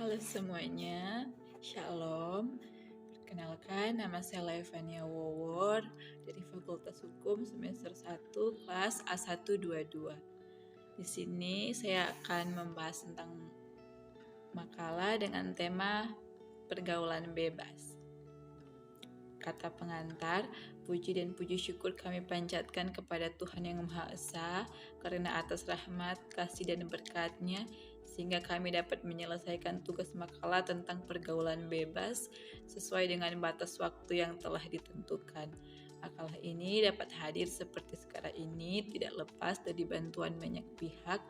Halo semuanya, Shalom. Perkenalkan, nama saya Laivania Wowor dari Fakultas Hukum semester 1 kelas A122. Di sini saya akan membahas tentang makalah dengan tema pergaulan bebas. Kata pengantar, puji dan puji syukur kami panjatkan kepada Tuhan Yang Maha Esa karena atas rahmat, kasih dan berkat-Nya sehingga kami dapat menyelesaikan tugas makalah tentang pergaulan bebas sesuai dengan batas waktu yang telah ditentukan. Makalah ini dapat hadir seperti sekarang ini tidak lepas dari bantuan banyak pihak.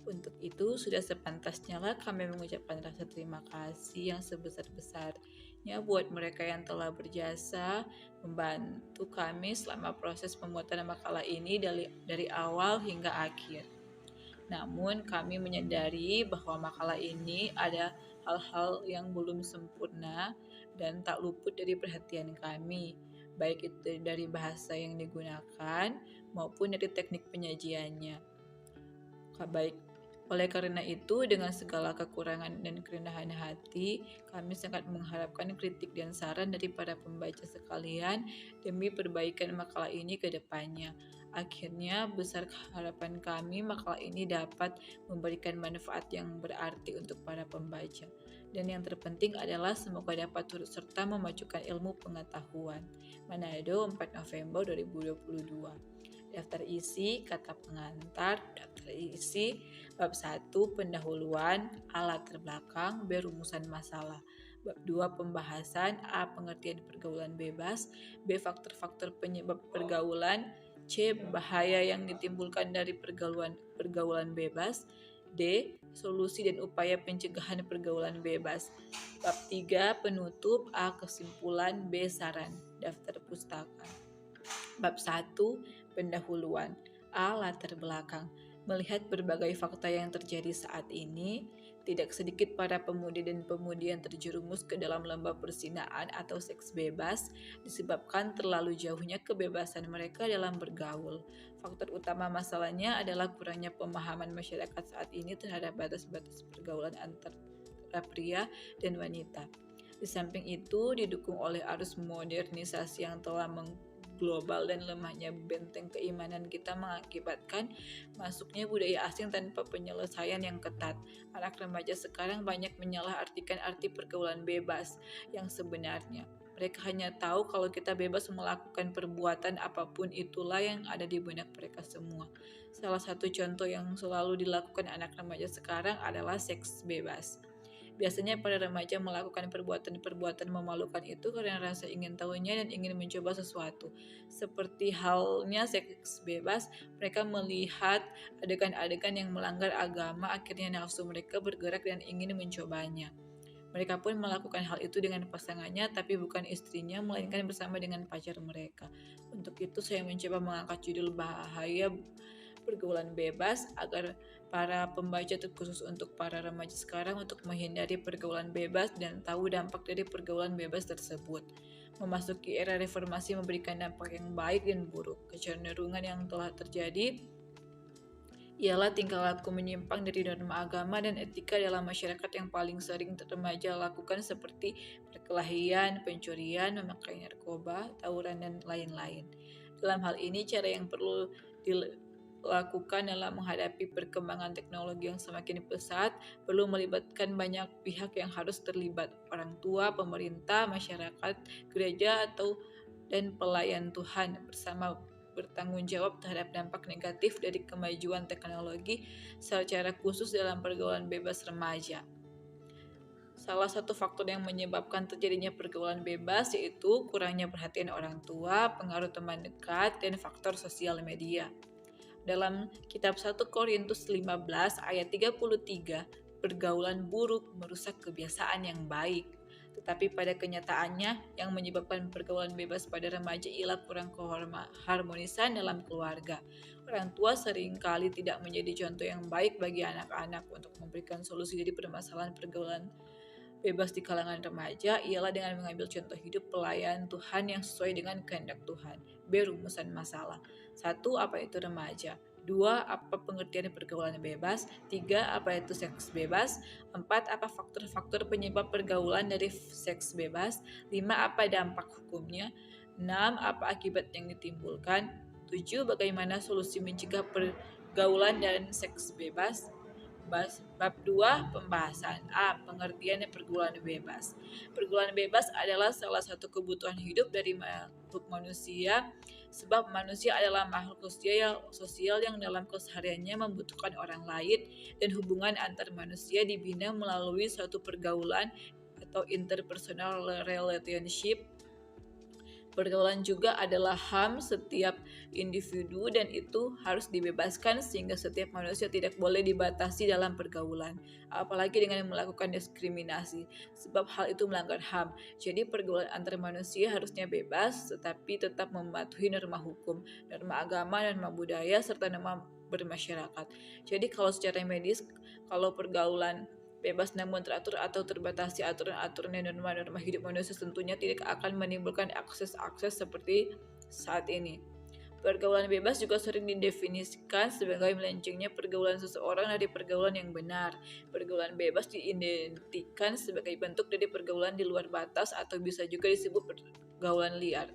Untuk itu sudah sepantasnya lah kami mengucapkan rasa terima kasih yang sebesar-besarnya buat mereka yang telah berjasa membantu kami selama proses pembuatan makalah ini dari awal hingga akhir. Namun kami menyadari bahwa makalah ini ada hal-hal yang belum sempurna dan tak luput dari perhatian kami, baik itu dari bahasa yang digunakan maupun dari teknik penyajiannya. Oleh karena itu, dengan segala kekurangan dan kerendahan hati, kami sangat mengharapkan kritik dan saran dari para pembaca sekalian demi perbaikan makalah ini ke depannya. Akhirnya, besar harapan kami makalah ini dapat memberikan manfaat yang berarti untuk para pembaca. Dan yang terpenting adalah semoga dapat turut serta memajukan ilmu pengetahuan. Manado, 4 November 2022. Daftar isi, kata pengantar, daftar isi, bab 1, pendahuluan, A, latar belakang, B, rumusan masalah. Bab 2, pembahasan, A, pengertian pergaulan bebas, B, faktor-faktor penyebab pergaulan, C, bahaya yang ditimbulkan dari pergaulan bebas, D, solusi dan upaya pencegahan pergaulan bebas. Bab 3, penutup, A, kesimpulan, B, saran. Daftar pustaka. Bab 1, pendahuluan, A, latar belakang. Melihat berbagai fakta yang terjadi saat ini, tidak sedikit para pemudi dan pemudi yang terjerumus ke dalam lembah perzinaan atau seks bebas disebabkan terlalu jauhnya kebebasan mereka dalam bergaul. Faktor utama masalahnya adalah kurangnya pemahaman masyarakat saat ini terhadap batas-batas pergaulan antara pria dan wanita. Di samping itu, didukung oleh arus modernisasi yang telah global dan lemahnya benteng keimanan kita mengakibatkan masuknya budaya asing tanpa penyelesaian yang ketat. Anak remaja sekarang banyak menyalahartikan arti pergaulan bebas yang sebenarnya. Mereka hanya tahu kalau kita bebas melakukan perbuatan apapun itulah yang ada di benak mereka semua. Salah satu contoh yang selalu dilakukan anak remaja sekarang adalah seks bebas. Biasanya para remaja melakukan perbuatan-perbuatan memalukan itu karena rasa ingin tahunya dan ingin mencoba sesuatu. Seperti halnya seks bebas, mereka melihat adegan-adegan yang melanggar agama, akhirnya nafsu mereka bergerak dan ingin mencobanya. Mereka pun melakukan hal itu dengan pasangannya, tapi bukan istrinya, melainkan bersama dengan pacar mereka. Untuk itu saya mencoba mengangkat judul bahaya pergaulan bebas agar para pembaca terkhusus untuk para remaja sekarang untuk menghindari pergaulan bebas dan tahu dampak dari pergaulan bebas tersebut. Memasuki era reformasi memberikan dampak yang baik dan buruk. Kecenderungan yang telah terjadi ialah tingkah laku menyimpang dari norma agama dan etika dalam masyarakat yang paling sering remaja lakukan seperti perkelahian, pencurian, memakai narkoba, tawuran, dan lain-lain. Dalam hal ini, cara yang perlu dilakukan dalam menghadapi perkembangan teknologi yang semakin pesat perlu melibatkan banyak pihak yang harus terlibat, orang tua, pemerintah, masyarakat, gereja, dan pelayan Tuhan bersama bertanggung jawab terhadap dampak negatif dari kemajuan teknologi secara khusus dalam pergaulan bebas remaja. Salah satu faktor yang menyebabkan terjadinya pergaulan bebas yaitu kurangnya perhatian orang tua, pengaruh teman dekat, dan faktor sosial media. Dalam kitab 1 Korintus 15 ayat 33, pergaulan buruk merusak kebiasaan yang baik. Tetapi pada kenyataannya, yang menyebabkan pergaulan bebas pada remaja ialah kurang keharmonisan dalam keluarga. Orang tua seringkali tidak menjadi contoh yang baik bagi anak-anak. Untuk memberikan solusi dari permasalahan pergaulan bebas di kalangan remaja ialah dengan mengambil contoh hidup pelayan Tuhan yang sesuai dengan kehendak Tuhan. B. Rumusan masalah. 1. Apa itu remaja? 2. Apa pengertian pergaulan bebas? 3. Apa itu seks bebas? 4. Apa faktor-faktor penyebab pergaulan dari seks bebas? 5. Apa dampak hukumnya? 6. Apa akibat yang ditimbulkan? 7. Bagaimana solusi mencegah pergaulan dan seks bebas? Bab 2 pembahasan A. Pengertian pergaulan bebas. Pergaulan bebas adalah salah satu kebutuhan hidup dari makhluk manusia, sebab manusia adalah makhluk sosial yang dalam kesehariannya membutuhkan orang lain, dan hubungan antar manusia dibina melalui suatu pergaulan atau interpersonal relationship. Pergaulan juga adalah HAM setiap individu dan itu harus dibebaskan sehingga setiap manusia tidak boleh dibatasi dalam pergaulan, apalagi dengan melakukan diskriminasi, sebab hal itu melanggar HAM. Jadi pergaulan antar manusia harusnya bebas tetapi tetap mematuhi norma hukum, norma agama, norma budaya, serta norma bermasyarakat. Jadi kalau secara medis, kalau pergaulan bebas namun teratur atau terbatasi aturan-aturan dan norma-norma hidup manusia tentunya tidak akan menimbulkan akses-akses seperti saat ini. Pergaulan bebas juga sering didefinisikan sebagai melencengnya pergaulan seseorang dari pergaulan yang benar. Pergaulan bebas diidentikan sebagai bentuk dari pergaulan di luar batas atau bisa juga disebut pergaulan liar.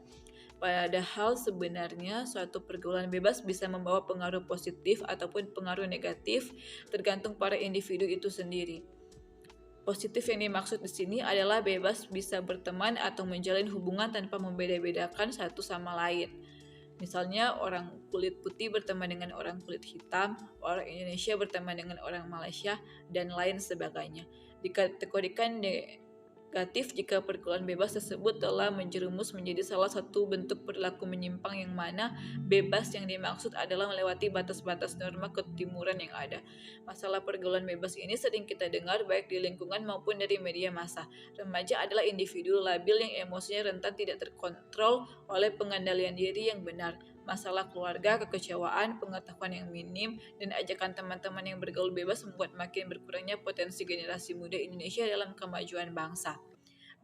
Padahal sebenarnya suatu pergaulan bebas bisa membawa pengaruh positif ataupun pengaruh negatif tergantung para individu itu sendiri. Positif yang dimaksud di sini adalah bebas bisa berteman atau menjalin hubungan tanpa membeda-bedakan satu sama lain. Misalnya orang kulit putih berteman dengan orang kulit hitam, orang Indonesia berteman dengan orang Malaysia, dan lain sebagainya. Dikategorikan negatif jika pergaulan bebas tersebut telah menjerumus menjadi salah satu bentuk perilaku menyimpang yang mana bebas yang dimaksud adalah melewati batas-batas norma ketimuran yang ada. Masalah pergaulan bebas ini sering kita dengar baik di lingkungan maupun dari media massa. Remaja adalah individu labil yang emosinya rentan tidak terkontrol oleh pengendalian diri yang benar. Masalah keluarga, kekecewaan, pengetahuan yang minim, dan ajakan teman-teman yang bergaul bebas membuat makin berkurangnya potensi generasi muda Indonesia dalam kemajuan bangsa.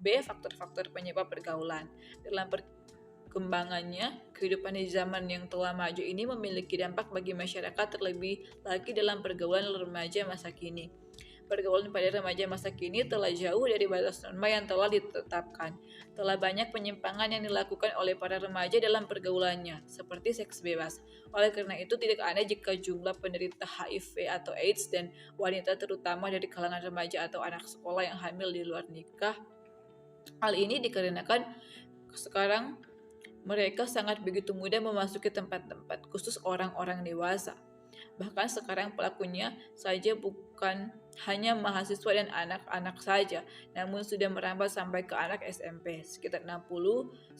B. Faktor-faktor penyebab pergaulan. Dalam perkembangannya, kehidupan di zaman yang telah maju ini memiliki dampak bagi masyarakat, terlebih lagi dalam pergaulan remaja masa kini. Pergaulan pada remaja masa kini telah jauh dari batas norma yang telah ditetapkan. Telah banyak penyimpangan yang dilakukan oleh para remaja dalam pergaulannya, seperti seks bebas. Oleh karena itu, tidak aneh jika jumlah penderita HIV atau AIDS dan wanita terutama dari kalangan remaja atau anak sekolah yang hamil di luar nikah. Hal ini dikarenakan sekarang mereka sangat begitu mudah memasuki tempat-tempat khusus orang-orang dewasa. Bahkan sekarang pelakunya saja bukan hanya mahasiswa dan anak-anak saja, namun sudah merambat sampai ke anak SMP. Sekitar 60-80%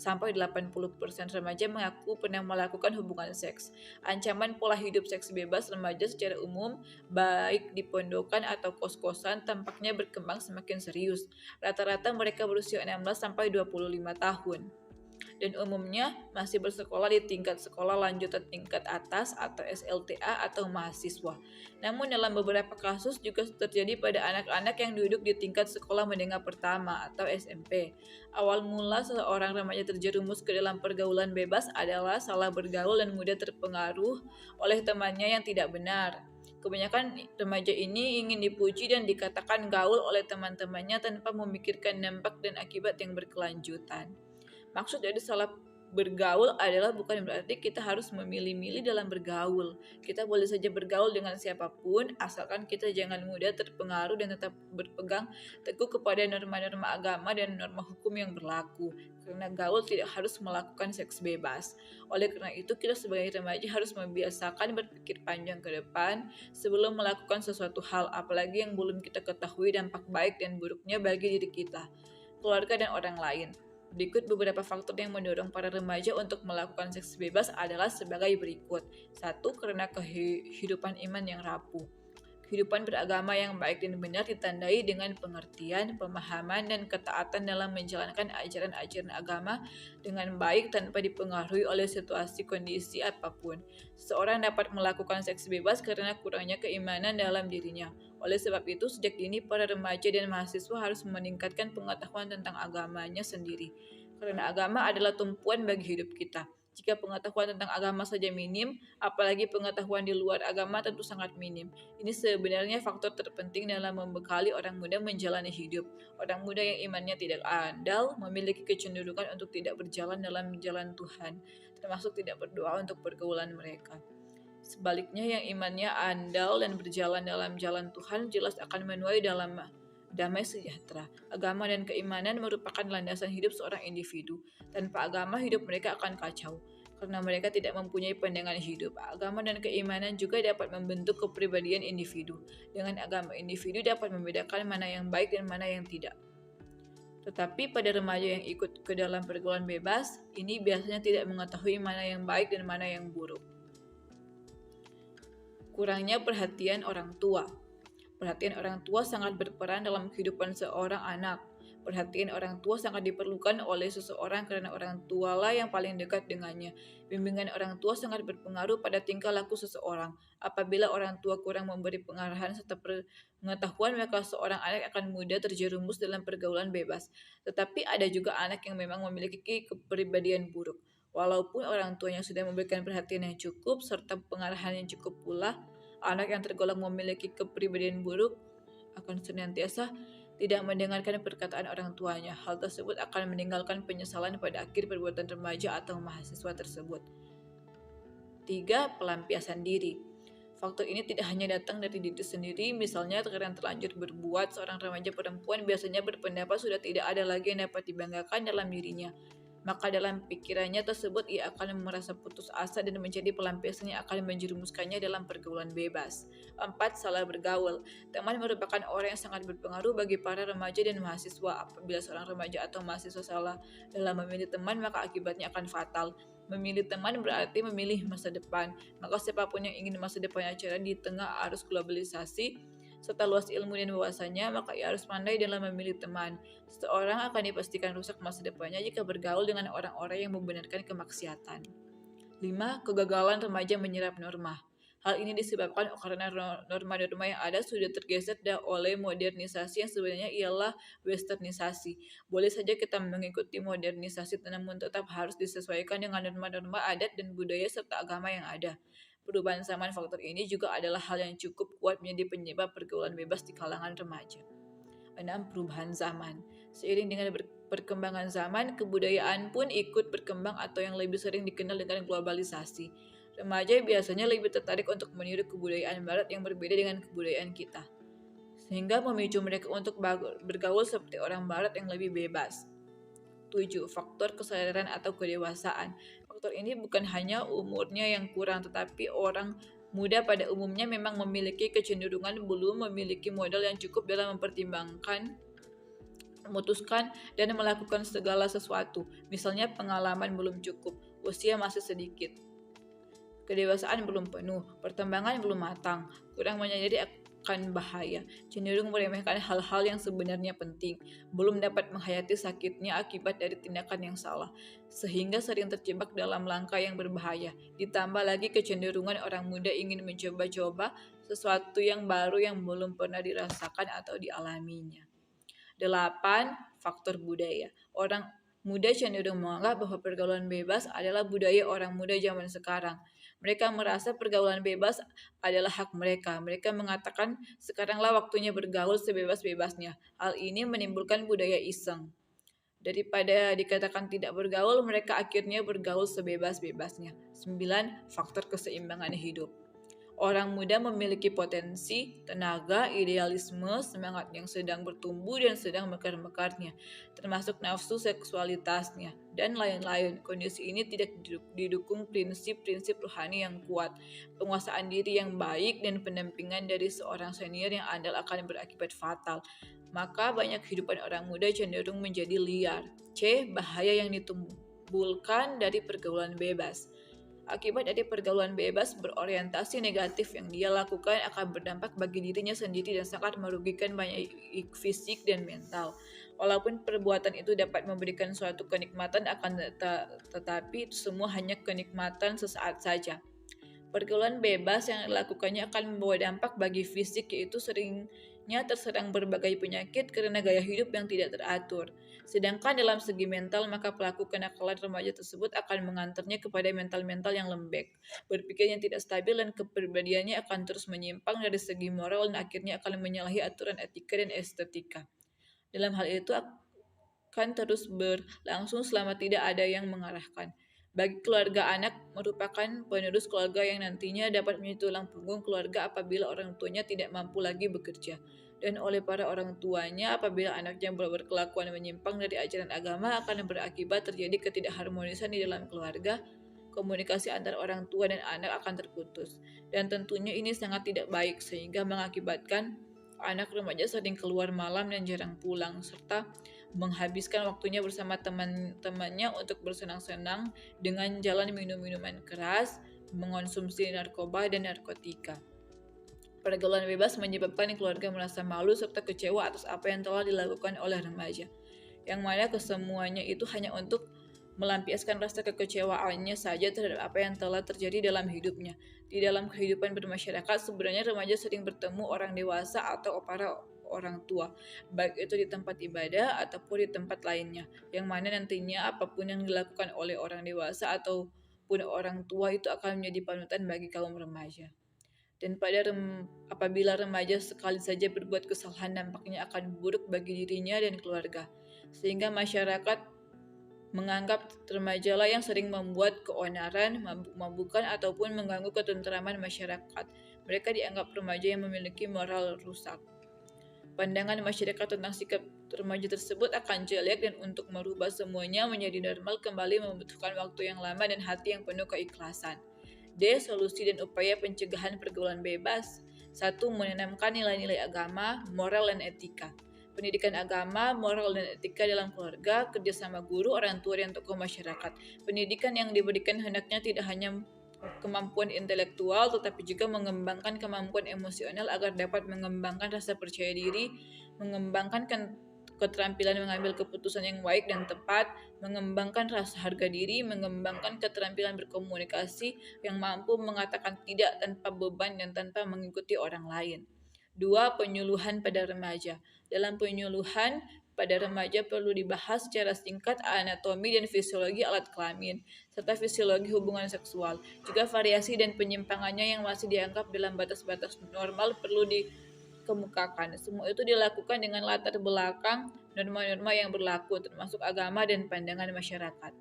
remaja mengaku pernah melakukan hubungan seks. Ancaman pola hidup seks bebas remaja secara umum, baik di pondokan atau kos-kosan, tampaknya berkembang semakin serius. Rata-rata mereka berusia 16-25 tahun dan umumnya masih bersekolah di tingkat sekolah lanjutan tingkat atas atau SLTA atau mahasiswa. Namun dalam beberapa kasus juga terjadi pada anak-anak yang duduk di tingkat sekolah menengah pertama atau SMP. Awal mula seorang remaja terjerumus ke dalam pergaulan bebas adalah salah bergaul dan mudah terpengaruh oleh temannya yang tidak benar. Kebanyakan remaja ini ingin dipuji dan dikatakan gaul oleh teman-temannya tanpa memikirkan dampak dan akibat yang berkelanjutan. Maksud dari salah bergaul adalah bukan berarti kita harus memilih-milih dalam bergaul. Kita boleh saja bergaul dengan siapapun, asalkan kita jangan mudah terpengaruh dan tetap berpegang teguh kepada norma-norma agama dan norma hukum yang berlaku. Karena gaul tidak harus melakukan seks bebas. Oleh karena itu, kita sebagai remaja harus membiasakan berpikir panjang ke depan sebelum melakukan sesuatu hal, apalagi yang belum kita ketahui dampak baik dan buruknya bagi diri kita, keluarga, dan orang lain. Berikut beberapa faktor yang mendorong para remaja untuk melakukan seks bebas adalah sebagai berikut. 1. Karena kehidupan iman yang rapuh. Kehidupan beragama yang baik dan benar ditandai dengan pengertian, pemahaman, dan ketaatan dalam menjalankan ajaran-ajaran agama dengan baik tanpa dipengaruhi oleh situasi kondisi apapun. Seseorang dapat melakukan seks bebas karena kurangnya keimanan dalam dirinya. Oleh sebab itu, sejak dini para remaja dan mahasiswa harus meningkatkan pengetahuan tentang agamanya sendiri. Karena agama adalah tumpuan bagi hidup kita. Jika pengetahuan tentang agama saja minim, apalagi pengetahuan di luar agama tentu sangat minim. Ini sebenarnya faktor terpenting dalam membekali orang muda menjalani hidup. Orang muda yang imannya tidak andal memiliki kecenderungan untuk tidak berjalan dalam jalan Tuhan, termasuk tidak berdoa untuk pergaulan mereka. Sebaliknya, yang imannya andal dan berjalan dalam jalan Tuhan jelas akan menuai dalam damai sejahtera. Agama dan keimanan merupakan landasan hidup seorang individu. Tanpa agama, hidup mereka akan kacau karena mereka tidak mempunyai pandangan hidup. Agama dan keimanan juga dapat membentuk kepribadian individu. Dengan agama, individu dapat membedakan mana yang baik dan mana yang tidak. Tetapi pada remaja yang ikut ke dalam pergaulan bebas, ini biasanya tidak mengetahui mana yang baik dan mana yang buruk. Kurangnya perhatian orang tua. Perhatian orang tua sangat berperan dalam kehidupan seorang anak. Perhatian orang tua sangat diperlukan oleh seseorang karena orang tualah yang paling dekat dengannya. Bimbingan orang tua sangat berpengaruh pada tingkah laku seseorang. Apabila orang tua kurang memberi pengarahan serta pengetahuan, maka seorang anak akan mudah terjerumus dalam pergaulan bebas. Tetapi ada juga anak yang memang memiliki kepribadian buruk. Walaupun orang tuanya sudah memberikan perhatian yang cukup serta pengarahan yang cukup pula, anak yang tergolong memiliki kepribadian buruk akan senantiasa tidak mendengarkan perkataan orang tuanya. Hal tersebut akan meninggalkan penyesalan pada akhir perbuatan remaja atau mahasiswa tersebut. 3. Pelampiasan diri. Faktor ini tidak hanya datang dari diri sendiri, misalnya karena terlanjur berbuat, seorang remaja perempuan biasanya berpendapat sudah tidak ada lagi yang dapat dibanggakan dalam dirinya. Maka dalam pikirannya tersebut ia akan merasa putus asa dan menjadi pelampiasan yang akan menjerumuskannya dalam pergaulan bebas. 4. Salah bergaul. Teman merupakan orang yang sangat berpengaruh bagi para remaja dan mahasiswa. Apabila seorang remaja atau mahasiswa salah dalam memilih teman, maka akibatnya akan fatal. Memilih teman berarti memilih masa depan. Maka siapapun yang ingin masa depannya cerah di tengah arus globalisasi serta luas ilmu dan wawasannya, maka ia harus pandai dalam memilih teman. Seseorang akan dipastikan rusak masa depannya jika bergaul dengan orang-orang yang membenarkan kemaksiatan. 5. Kegagalan remaja menyerap norma. Hal ini disebabkan karena norma-norma yang ada sudah tergeser oleh modernisasi yang sebenarnya ialah westernisasi. Boleh saja kita mengikuti modernisasi, namun tetap harus disesuaikan dengan norma-norma adat dan budaya serta agama yang ada. Perubahan zaman faktor ini juga adalah hal yang cukup kuat menjadi penyebab pergaulan bebas di kalangan remaja. 6. Perubahan zaman. Seiring dengan perkembangan zaman, kebudayaan pun ikut berkembang atau yang lebih sering dikenal dengan globalisasi. Remaja biasanya lebih tertarik untuk meniru kebudayaan barat yang berbeda dengan kebudayaan kita, sehingga memicu mereka untuk bergaul seperti orang barat yang lebih bebas. 7. Faktor kesadaran atau kedewasaan. Faktor ini bukan hanya umurnya yang kurang, tetapi orang muda pada umumnya memang memiliki kecenderungan belum memiliki modal yang cukup dalam mempertimbangkan, memutuskan, dan melakukan segala sesuatu. Misalnya pengalaman belum cukup, usia masih sedikit, kedewasaan belum penuh, perkembangan belum matang, kurang menyadari akan bahaya, cenderung meremehkan hal-hal yang sebenarnya penting, belum dapat menghayati sakitnya akibat dari tindakan yang salah, sehingga sering terjebak dalam langkah yang berbahaya. Ditambah lagi kecenderungan orang muda ingin mencoba-coba sesuatu yang baru yang belum pernah dirasakan atau dialaminya. 8. Faktor budaya. Orang muda cenderung menganggap bahwa pergaulan bebas adalah budaya orang muda zaman sekarang. Mereka merasa pergaulan bebas adalah hak mereka. Mereka mengatakan sekaranglah waktunya bergaul sebebas-bebasnya. Hal ini menimbulkan budaya iseng. Daripada dikatakan tidak bergaul, mereka akhirnya bergaul sebebas-bebasnya. 9. Faktor keseimbangan hidup. Orang muda memiliki potensi, tenaga, idealisme, semangat yang sedang bertumbuh dan sedang mekar-mekarnya, termasuk nafsu seksualitasnya, dan lain-lain. Kondisi ini tidak didukung prinsip-prinsip rohani yang kuat, penguasaan diri yang baik, dan pendampingan dari seorang senior yang andal akan berakibat fatal. Maka banyak kehidupan orang muda cenderung menjadi liar. C. Bahaya yang ditimbulkan dari pergaulan bebas. Akibat dari pergaulan bebas berorientasi negatif yang dia lakukan akan berdampak bagi dirinya sendiri dan sangat merugikan banyak fisik dan mental. Walaupun perbuatan itu dapat memberikan suatu kenikmatan tetapi itu semua hanya kenikmatan sesaat saja. Pergaulan bebas yang dilakukannya akan membawa dampak bagi fisik, yaitu sering terserang berbagai penyakit karena gaya hidup yang tidak teratur. Sedangkan dalam segi mental, maka pelaku kenakalan remaja tersebut akan mengantarnya kepada mental-mental yang lembek, berpikir yang tidak stabil, dan kepribadiannya akan terus menyimpang dari segi moral dan akhirnya akan menyalahi aturan etika dan estetika. Dalam hal itu akan terus berlangsung selama tidak ada yang mengarahkan. Bagi keluarga, anak merupakan penerus keluarga yang nantinya dapat menjadi tulang punggung keluarga apabila orang tuanya tidak mampu lagi bekerja. Dan oleh para orang tuanya, apabila anaknya berkelakuan menyimpang dari ajaran agama, akan berakibat terjadi ketidakharmonisan di dalam keluarga. Komunikasi antara orang tua dan anak akan terputus. Dan tentunya ini sangat tidak baik sehingga mengakibatkan anak remaja sering keluar malam dan jarang pulang, serta menghabiskan waktunya bersama teman-temannya untuk bersenang-senang dengan jalan minum minuman keras, mengonsumsi narkoba dan narkotika. Pergaulan bebas menyebabkan keluarga merasa malu serta kecewa atas apa yang telah dilakukan oleh remaja, yang mana kesemuanya itu hanya untuk melampiaskan rasa kekecewaannya saja terhadap apa yang telah terjadi dalam hidupnya. Di dalam kehidupan bermasyarakat, sebenarnya remaja sering bertemu orang dewasa atau para orang tua, baik itu di tempat ibadah ataupun di tempat lainnya, yang mana nantinya apapun yang dilakukan oleh orang dewasa ataupun orang tua itu akan menjadi panutan bagi kaum remaja. Dan apabila remaja sekali saja berbuat kesalahan, dampaknya akan buruk bagi dirinya dan keluarga, sehingga masyarakat menganggap remaja lah yang sering membuat keonaran, mabuk-mabukan, ataupun mengganggu ketentraman masyarakat. Mereka dianggap remaja yang memiliki moral rusak. Pandangan masyarakat tentang sikap remaja tersebut akan jelek, dan untuk merubah semuanya menjadi normal kembali membutuhkan waktu yang lama dan hati yang penuh keikhlasan. D. Solusi dan upaya pencegahan pergaulan bebas. 1. Menanamkan nilai-nilai agama, moral, dan etika. Pendidikan agama, moral, dan etika dalam keluarga, kerjasama guru, orang tua, dan tokoh masyarakat. Pendidikan yang diberikan hendaknya tidak hanya kemampuan intelektual, tetapi juga mengembangkan kemampuan emosional agar dapat mengembangkan rasa percaya diri, mengembangkan keterampilan mengambil keputusan yang baik dan tepat, mengembangkan rasa harga diri, mengembangkan keterampilan berkomunikasi yang mampu mengatakan tidak tanpa beban dan tanpa mengikuti orang lain. 2. Penyuluhan pada remaja. Dalam penyuluhan pada remaja perlu dibahas secara singkat anatomi dan fisiologi alat kelamin, serta fisiologi hubungan seksual. Juga variasi dan penyimpangannya yang masih dianggap dalam batas-batas normal perlu dikemukakan. Semua itu dilakukan dengan latar belakang norma-norma yang berlaku, termasuk agama dan pandangan masyarakat.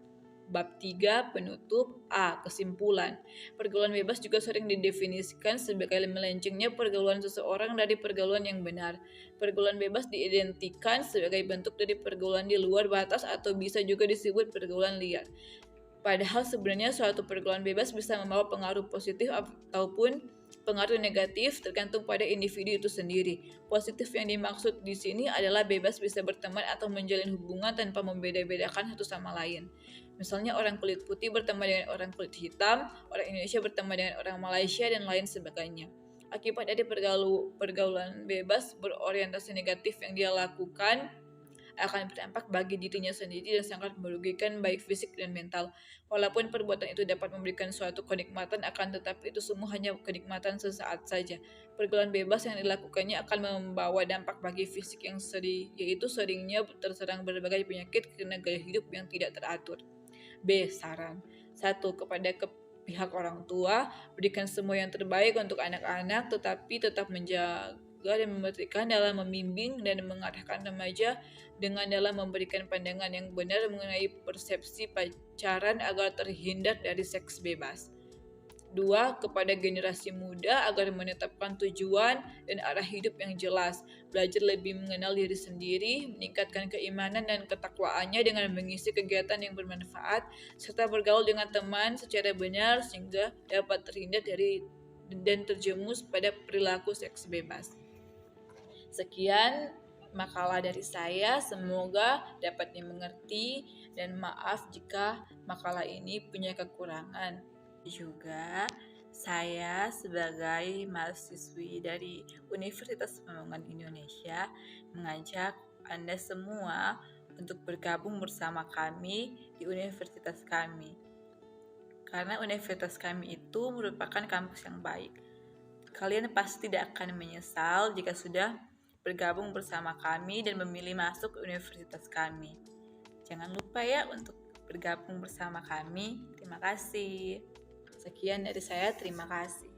Bab 3, penutup. A. Kesimpulan. Pergaulan bebas juga sering didefinisikan sebagai melencengnya pergaulan seseorang dari pergaulan yang benar. Pergaulan bebas diidentikan sebagai bentuk dari pergaulan di luar batas atau bisa juga disebut pergaulan liar. Padahal sebenarnya suatu pergaulan bebas bisa membawa pengaruh positif ataupun pengaruh negatif tergantung pada individu itu sendiri. Positif yang dimaksud di sini adalah bebas bisa berteman atau menjalin hubungan tanpa membeda-bedakan satu sama lain. Misalnya orang kulit putih berteman dengan orang kulit hitam, orang Indonesia berteman dengan orang Malaysia, dan lain sebagainya. Akibat dari pergaulan bebas berorientasi negatif yang dia lakukan akan berdampak bagi dirinya sendiri dan sangat merugikan baik fisik dan mental. Walaupun perbuatan itu dapat memberikan suatu kenikmatan, akan tetapi itu semua hanya kenikmatan sesaat saja. Pergaulan bebas yang dilakukannya akan membawa dampak bagi fisik yang yaitu seringnya terserang berbagai penyakit karena gaya hidup yang tidak teratur. B. Saran. 1. Kepada pihak orang tua, berikan semua yang terbaik untuk anak-anak, tetapi tetap menjaga dan memperhatikan dalam membimbing dan mengarahkan remaja dengan dalam memberikan pandangan yang benar mengenai persepsi pacaran agar terhindar dari seks bebas. 2. Kepada generasi muda agar menetapkan tujuan dan arah hidup yang jelas, belajar lebih mengenal diri sendiri, meningkatkan keimanan dan ketakwaannya dengan mengisi kegiatan yang bermanfaat, serta bergaul dengan teman secara benar sehingga dapat terhindar dari dan terjerumus pada perilaku seks bebas. Sekian makalah dari saya, semoga dapat dimengerti dan maaf jika makalah ini punya kekurangan. Juga saya sebagai mahasiswi dari Universitas Pembangunan Indonesia mengajak Anda semua untuk bergabung bersama kami di universitas kami. Karena universitas kami itu merupakan kampus yang baik. Kalian pasti tidak akan menyesal jika sudah bergabung bersama kami dan memilih masuk ke universitas kami. Jangan lupa ya untuk bergabung bersama kami. Terima kasih. Sekian dari saya, terima kasih.